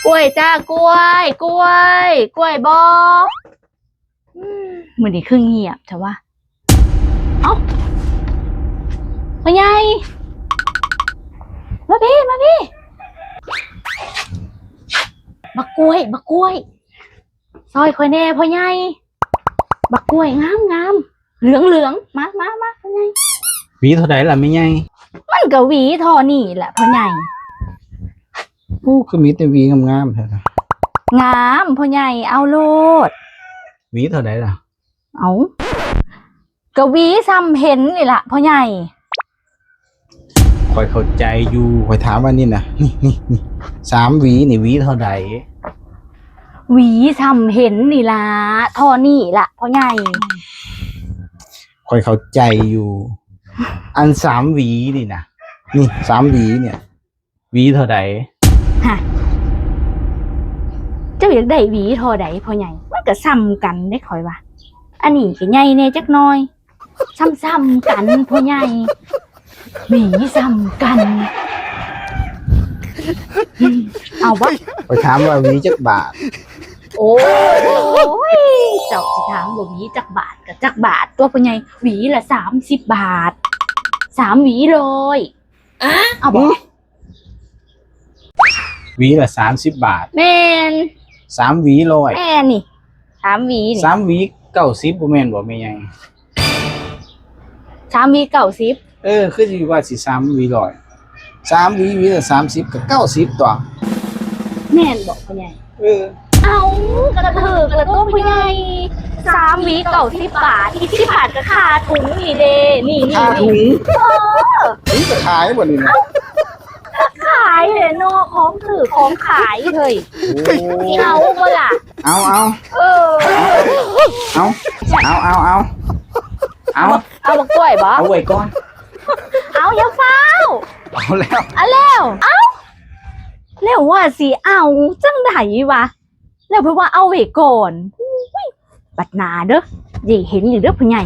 กล้วยจ้ากล้วยกล้วยกล้วยบอมือนี้คือเงียบใช่ปะเอ้าพ่อใหญ่มาพี่มาพี่บักกล้วยบักกล้วยซอยคอยแน่พ่อใหญ่บักกล้วยงามงามเหลืองเหลืองมาพ่อใหญ่หวีเท่าไหร่ล่ะไม่ใหญ่มันก็หวีทอนี่แหละพ่อใหญ่โอ้คือมีแต่หวีงามๆแท้งามพ่อใหญ่เอาโลดหวีเท่าไหร่ล่ะเอากะหวีซ้ำเห็นนี่ล่ะพ่อใหญ่คอยเข้าใจอยู่คอยถามว่านี่นะนี่3 หวีนี่หวีเท่าไหร่หวีซ้ำเห็นนี่ล่ะทอนี่ล่ะพ่อใหญ่คอยเข้าใจอยู่อัน3 หวีนี่นะนี่3 หวีเนี่ยหวีเท่าไหร่ฮะเจ้าอยากได้หวีทอใดพ่อใหญ่มันก็ซ้ำกันได้คอยว่าอันนี้ก็ใหญ่แน่จักหน่อยซ้ำๆกันพ่อใหญ่หวีซ้ำกันเอาบ่คอยถามว่าหวีจักบาทโอ้ยเจ้าสิถามว่าหวีจักบาทกับจักบาทตัวพ่อใหญ่หวีละ30 บาท3 หวีเลยเอาบ่หวีละ30 บาทแม่น3 หวี100แม่นี่3 หวีนี่3 หวี90บ่แม่นบ่แม่ใหญ่3 หวี90คือสิว่าสิ3 หวี100 3 หวีละ30ก็90ตัวแม่นบ่พ่อใหญ่เอากระถือกระตุ้มพ่อใหญ่3 หวี90 บาทอีก10 บาทก็ค่าถุงนี่เด้นี่ค่าถุงนี่จะขายบ่นี่นะขายเลยเนาะของถือของขายเฮ้ยเอาบ่ล่ะเอาเอาบักกล้วยบ่เอาไว้ก่อนเอาอย่าเฝ้าเอาแล้วแล้วว่าสิเอาจังไดวะแล้วเพิ่นว่าเอาไว้ก่อนบัดหน้าเด้ออย่าเห็นอยู่เด้อพ่อใหญ่